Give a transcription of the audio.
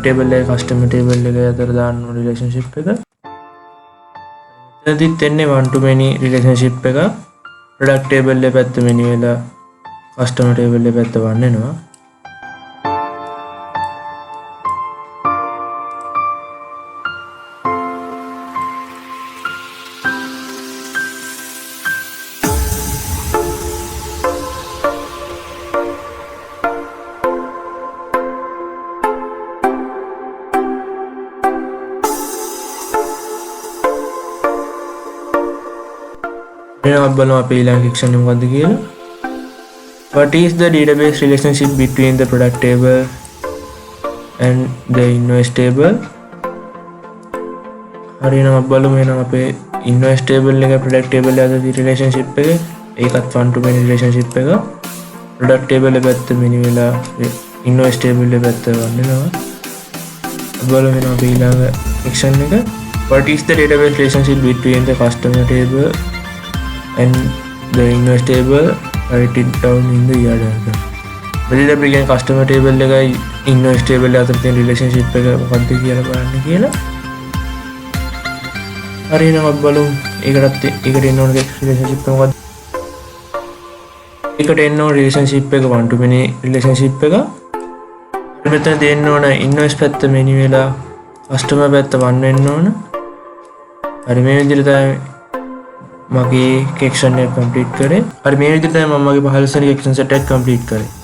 table එක customer table එක අතර දාන්න ඕන relationship එක. එතනදිත් එන්නේ one to many relationship එක. product table එක පැත්ත many වෙලා customer table එක පැත්ත one වෙනවා. What is the database relationship between the product table and the invoice table? හරි නම් අපි බලමු එහෙනම් අපේ invoice table එක product table එක අතර relationship එක ඒකත් one to many relationship එක product table එක පැත්ත many වෙලා invoice table එක පැත්ත වන්නනවා. අපි බලමු එහෙනම් අපි ඊළඟ section එක what is the database relationship between the customer table and the invoice table? Write it down in the ER diagram. මෙතන අපි කියන customer table එකයි invoice table එක අතර තියෙන relationship එක මොකක්ද කියලා බලන්න කියලා. හරි එහෙනම් අපි බලමු ඒකට එන්න ඕන relationship එක මොකක්ද? ඒකට එන්න ඕන relationship එක one to many relationship එක. මෙතන දෙන්න ඕන invoice පැත්ත many වෙලා customer පැත්ත one වෙන්න ඕන. හරි මේ විදිහට තමයි මගේ action එක complete කරේ. හරි මේ විදිහට තමයි මම මගේ 15 වෙනි action set එක complete කරේ.